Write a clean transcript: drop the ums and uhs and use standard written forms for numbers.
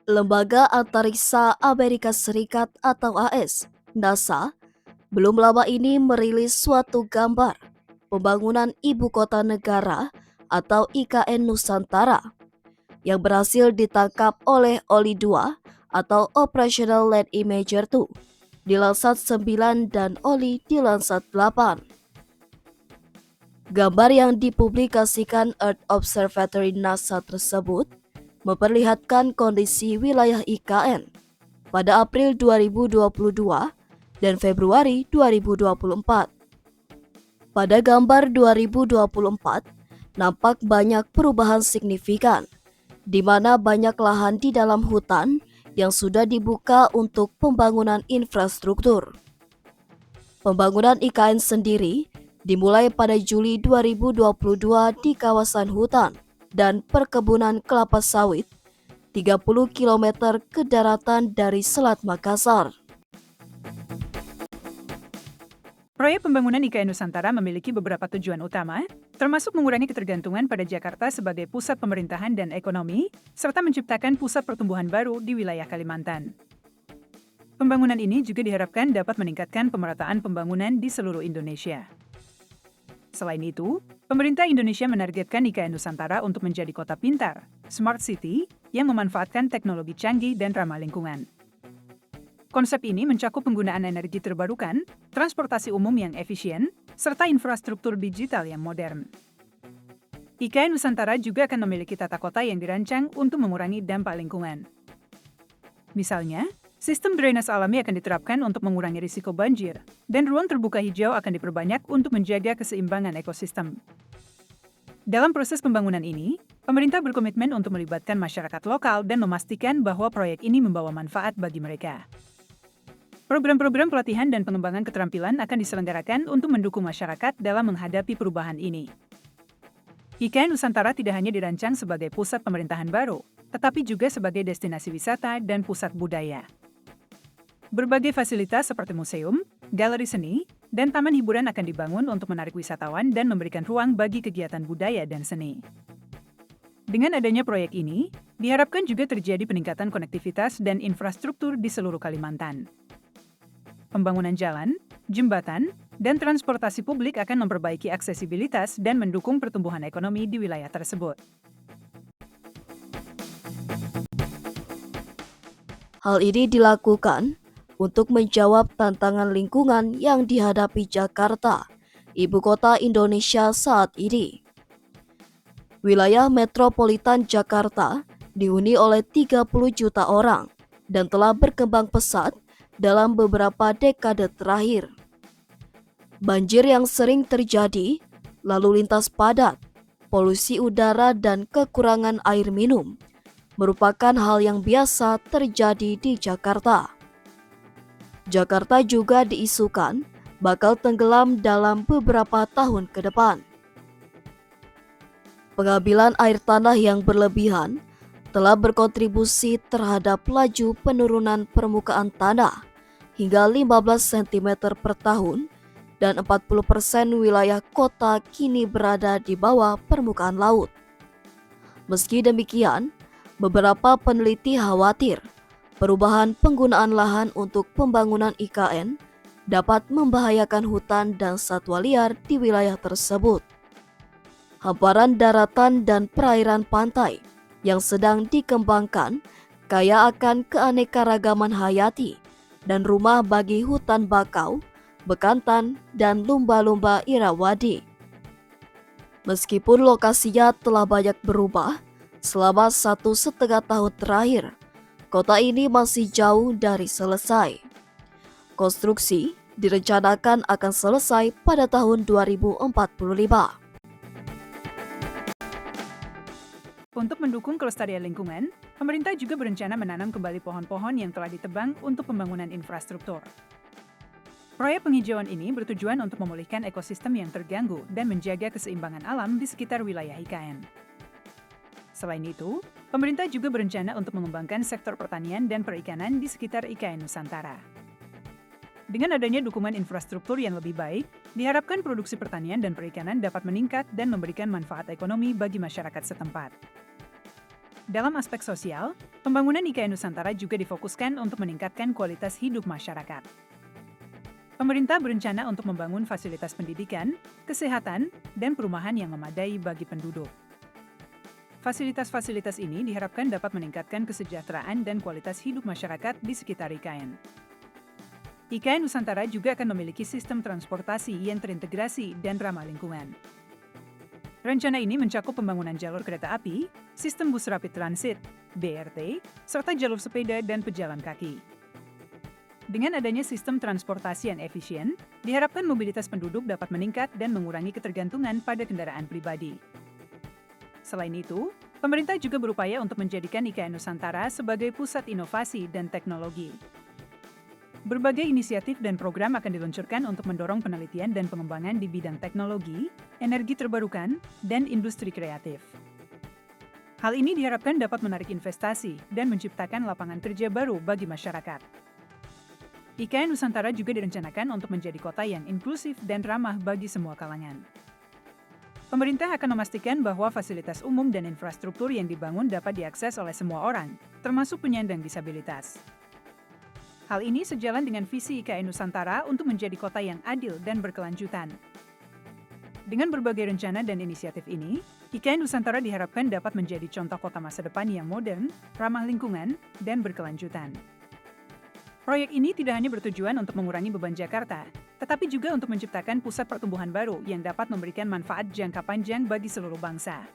Lembaga Antariksa Amerika Serikat atau AS, NASA, belum lama ini merilis suatu gambar pembangunan ibu kota negara atau IKN Nusantara yang berhasil ditangkap oleh OLI-2 atau Operational Land Imager 2 di Landsat 9 dan OLI di Landsat 8. Gambar yang dipublikasikan Earth Observatory NASA tersebut memperlihatkan kondisi wilayah IKN pada April 2022 dan Februari 2024. Pada gambar 2024, nampak banyak perubahan signifikan, di mana banyak lahan di dalam hutan yang sudah dibuka untuk pembangunan infrastruktur. Pembangunan IKN sendiri dimulai pada Juli 2022 di kawasan hutan dan perkebunan kelapa sawit 30 km ke daratan dari Selat Makassar. Proyek pembangunan IKN Nusantara memiliki beberapa tujuan utama, termasuk mengurangi ketergantungan pada Jakarta sebagai pusat pemerintahan dan ekonomi, serta menciptakan pusat pertumbuhan baru di wilayah Kalimantan. Pembangunan ini juga diharapkan dapat meningkatkan pemerataan pembangunan di seluruh Indonesia. Selain itu, pemerintah Indonesia menargetkan IKN Nusantara untuk menjadi kota pintar, smart city, yang memanfaatkan teknologi canggih dan ramah lingkungan. Konsep ini mencakup penggunaan energi terbarukan, transportasi umum yang efisien, serta infrastruktur digital yang modern. IKN Nusantara juga akan memiliki tata kota yang dirancang untuk mengurangi dampak lingkungan. Misalnya, sistem drainase alami akan diterapkan untuk mengurangi risiko banjir, dan ruang terbuka hijau akan diperbanyak untuk menjaga keseimbangan ekosistem. Dalam proses pembangunan ini, pemerintah berkomitmen untuk melibatkan masyarakat lokal dan memastikan bahwa proyek ini membawa manfaat bagi mereka. Program-program pelatihan dan pengembangan keterampilan akan diselenggarakan untuk mendukung masyarakat dalam menghadapi perubahan ini. IKN Nusantara tidak hanya dirancang sebagai pusat pemerintahan baru, tetapi juga sebagai destinasi wisata dan pusat budaya. Berbagai fasilitas seperti museum, galeri seni, dan taman hiburan akan dibangun untuk menarik wisatawan dan memberikan ruang bagi kegiatan budaya dan seni. Dengan adanya proyek ini, diharapkan juga terjadi peningkatan konektivitas dan infrastruktur di seluruh Kalimantan. Pembangunan jalan, jembatan, dan transportasi publik akan memperbaiki aksesibilitas dan mendukung pertumbuhan ekonomi di wilayah tersebut. Hal ini dilakukan untuk menjawab tantangan lingkungan yang dihadapi Jakarta, ibu kota Indonesia saat ini. Wilayah metropolitan Jakarta dihuni oleh 30 juta orang dan telah berkembang pesat dalam beberapa dekade terakhir. Banjir yang sering terjadi, lalu lintas padat, polusi udara dan kekurangan air minum merupakan hal yang biasa terjadi di Jakarta. Jakarta juga diisukan bakal tenggelam dalam beberapa tahun ke depan. Pengambilan air tanah yang berlebihan telah berkontribusi terhadap laju penurunan permukaan tanah hingga 15 cm per tahun dan 40% wilayah kota kini berada di bawah permukaan laut. Meski demikian, beberapa peneliti khawatir perubahan penggunaan lahan untuk pembangunan IKN dapat membahayakan hutan dan satwa liar di wilayah tersebut. Hamparan daratan dan perairan pantai yang sedang dikembangkan kaya akan keanekaragaman hayati dan rumah bagi hutan bakau, bekantan, dan lumba-lumba Irrawaddy. Meskipun lokasinya telah banyak berubah selama 1,5 tahun terakhir, kota ini masih jauh dari selesai. Konstruksi direncanakan akan selesai pada tahun 2045. Untuk mendukung kelestarian lingkungan, pemerintah juga berencana menanam kembali pohon-pohon yang telah ditebang untuk pembangunan infrastruktur. Proyek penghijauan ini bertujuan untuk memulihkan ekosistem yang terganggu dan menjaga keseimbangan alam di sekitar wilayah IKN. Selain itu, pemerintah juga berencana untuk mengembangkan sektor pertanian dan perikanan di sekitar IKN Nusantara. Dengan adanya dukungan infrastruktur yang lebih baik, diharapkan produksi pertanian dan perikanan dapat meningkat dan memberikan manfaat ekonomi bagi masyarakat setempat. Dalam aspek sosial, pembangunan IKN Nusantara juga difokuskan untuk meningkatkan kualitas hidup masyarakat. Pemerintah berencana untuk membangun fasilitas pendidikan, kesehatan, dan perumahan yang memadai bagi penduduk. Fasilitas-fasilitas ini diharapkan dapat meningkatkan kesejahteraan dan kualitas hidup masyarakat di sekitar IKN. IKN Nusantara juga akan memiliki sistem transportasi yang terintegrasi dan ramah lingkungan. Rencana ini mencakup pembangunan jalur kereta api, sistem bus rapid transit, BRT, serta jalur sepeda dan pejalan kaki. Dengan adanya sistem transportasi yang efisien, diharapkan mobilitas penduduk dapat meningkat dan mengurangi ketergantungan pada kendaraan pribadi. Selain itu, pemerintah juga berupaya untuk menjadikan IKN Nusantara sebagai pusat inovasi dan teknologi. Berbagai inisiatif dan program akan diluncurkan untuk mendorong penelitian dan pengembangan di bidang teknologi, energi terbarukan, dan industri kreatif. Hal ini diharapkan dapat menarik investasi dan menciptakan lapangan kerja baru bagi masyarakat. IKN Nusantara juga direncanakan untuk menjadi kota yang inklusif dan ramah bagi semua kalangan. Pemerintah akan memastikan bahwa fasilitas umum dan infrastruktur yang dibangun dapat diakses oleh semua orang, termasuk penyandang disabilitas. Hal ini sejalan dengan visi IKN Nusantara untuk menjadi kota yang adil dan berkelanjutan. Dengan berbagai rencana dan inisiatif ini, IKN Nusantara diharapkan dapat menjadi contoh kota masa depan yang modern, ramah lingkungan, dan berkelanjutan. Proyek ini tidak hanya bertujuan untuk mengurangi beban Jakarta, tetapi juga untuk menciptakan pusat pertumbuhan baru yang dapat memberikan manfaat jangka panjang bagi seluruh bangsa.